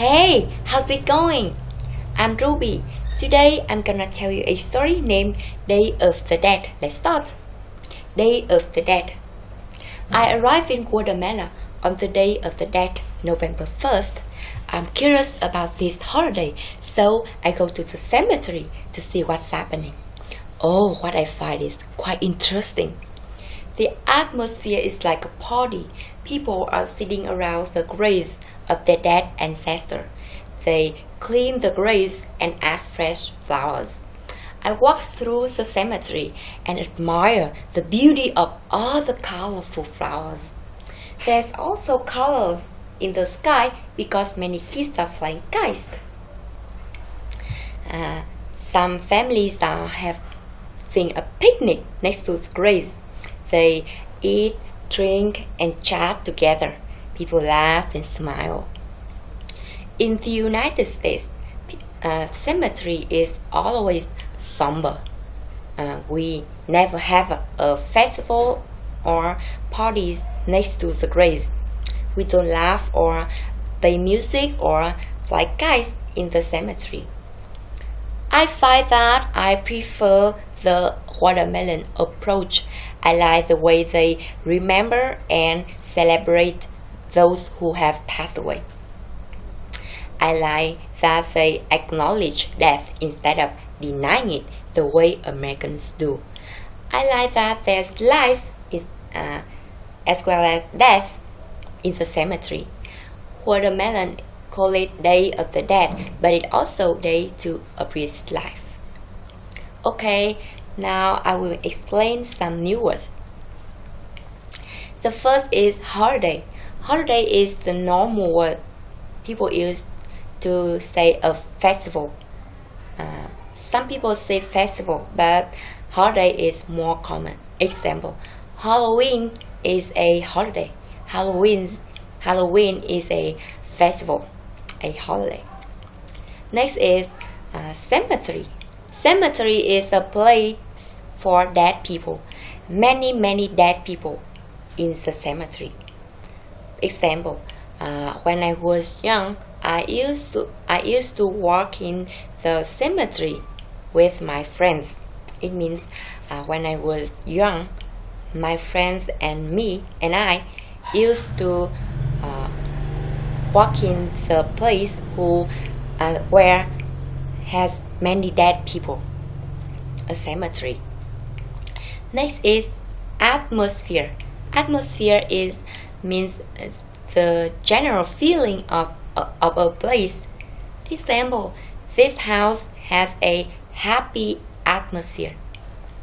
Hey, how's it going? I'm Ruby. Today I'm gonna tell you a story named Day of the Dead. Let's start. Day of the Dead. I arrived in Guatemala on the Day of the Dead, November 1st. I'm curious about this holiday, so I go to the cemetery to see what's happening. Oh, what I find is quite interesting. The atmosphere is like a party. People are sitting around the graves of their dead ancestors. They clean the graves and add fresh flowers. I walk through the cemetery and admire the beauty of all the colorful flowers. There's also colors in the sky because many kids are flying kites. Some families are having a picnic next to the graves. They eat, drink, and chat together. People laugh and smile. In the United States, cemetery is always somber. We never have a festival or parties next to the graves. We don't laugh or play music or fly kites in the cemetery. I find that I prefer the watermelon approach. I like the way they remember and celebrate those who have passed away. I like that they acknowledge death instead of denying it the way Americans do. I like that there's life as well as death in the cemetery. Watermelon call it Day of the Dead, but it also day to appreciate life. Okay, now I will explain some new words. The first is holiday. Holiday is the normal word people use to say a festival. Some people say festival, but holiday is more common. Example, Halloween is a holiday. Halloween is a festival, a holiday. Next is cemetery. Cemetery is a place for dead people. Many dead people in the cemetery. Example, when I was young, I used to walk in the cemetery with my friends. It means when I was young, my friends and I used to walk in the place where has many dead people, a cemetery. Next is atmosphere. Atmosphere means the general feeling of a place. Example, this house has a happy atmosphere.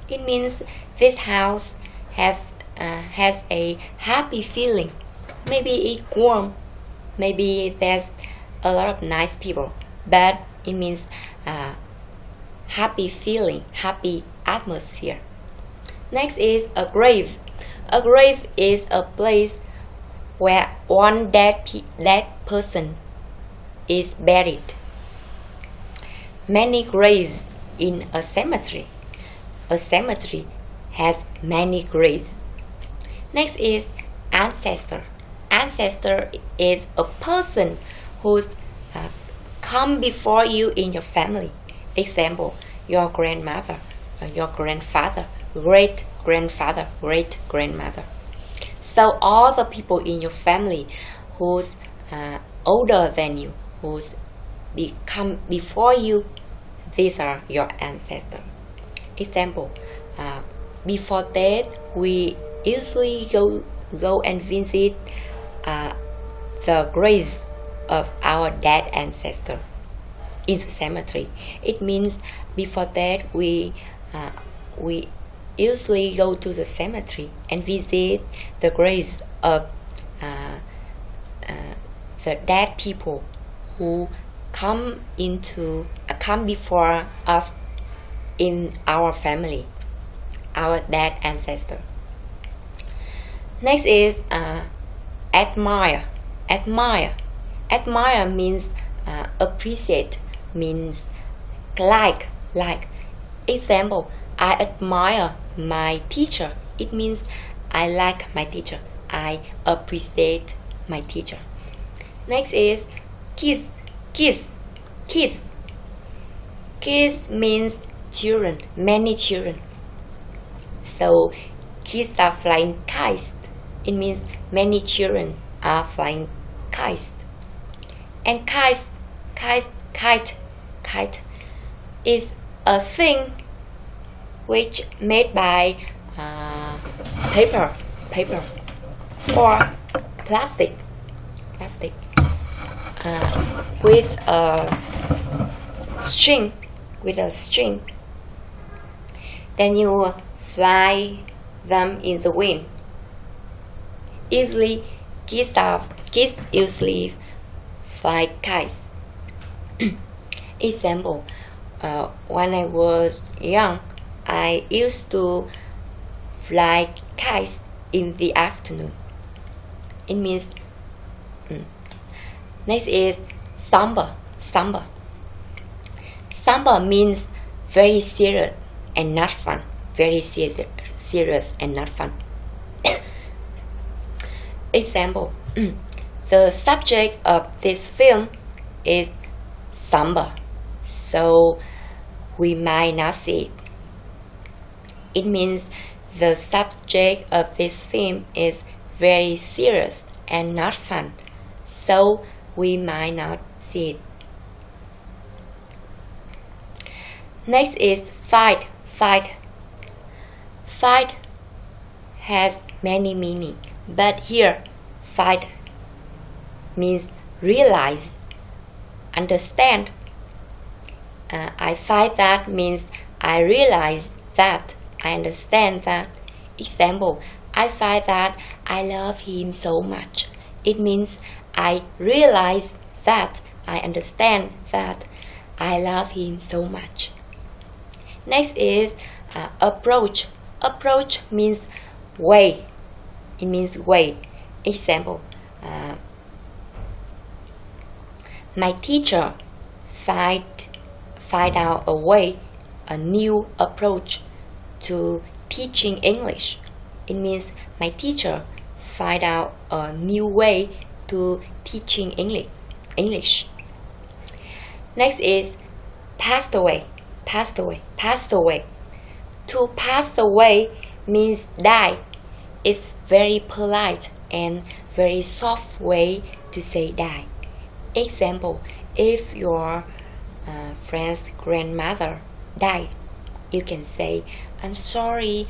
It means this house has a happy feeling. Maybe it's warm, maybe there's a lot of nice people, but it means happy feeling, happy atmosphere. Next is a grave. A grave is a place where one dead person is buried. Many graves in a cemetery. A cemetery has many graves. Next is ancestor. Ancestor is a person who's come before you in your family. Example, your grandmother, your grandfather, great-grandfather, great-grandmother. So all the people in your family who's older than you, who's come before you, these are your ancestors. Example, before death, we usually go and visit the graves of our dead ancestor in the cemetery. It means before death, we usually go to the cemetery and visit the graves of the dead people who come before us in our family, our dead ancestor. Next is admire. Admire means appreciate, means like. Example, I admire my teacher. It means I like my teacher. I appreciate my teacher. Next is kiss. Kids. Kids. Kids means children, many children. So kids are flying kites. It means many children are flying kites. And kite is a thing which made by paper or plastic with a string. Then you fly them in the wind. Usually, kids usually fly kites. Example, when I was young, I used to fly kites in the afternoon. It means next is somber. Somber means very serious and not fun. Very serious and not fun. Example, the subject of this film is somber, so we might not see it. It means the subject of this film is very serious and not fun, so we might not see it. Next is fight. Fight has many meanings, but here fight means realize, understand. I fight that means I realize that, I understand that. Example, I find that I love him so much. It means I realize that, I understand that I love him so much. Next is approach. Approach means way. It means way. Example, my teacher find out a new approach to teaching English. It means my teacher find out a new way to teaching English. Next is passed away. To pass away means die. It's very polite and very soft way to say die. Example, if your friend's grandmother died, you can say, I'm sorry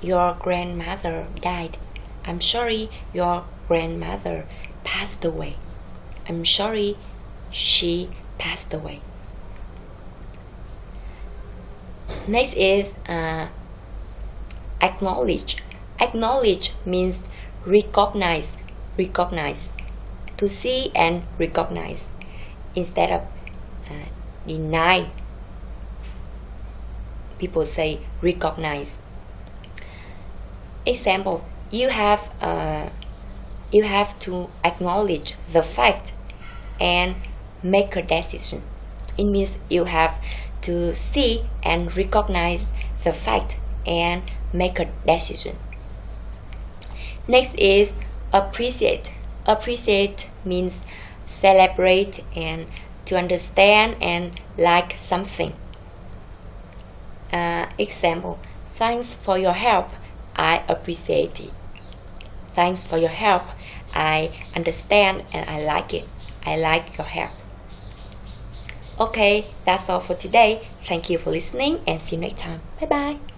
your grandmother died. I'm sorry your grandmother passed away. I'm sorry she passed away. Next is acknowledge. Acknowledge means recognize. To see and recognize instead of deny. People say recognize. Example, you have to acknowledge the fact and make a decision. It means you have to see and recognize the fact and make a decision. Next is appreciate. Appreciate means celebrate and to understand and like something. Example, thanks for your help, I appreciate it. Thanks for your help, I understand and I like it. I like your help. Okay, that's all for today. Thank you for listening and see you next time. Bye bye.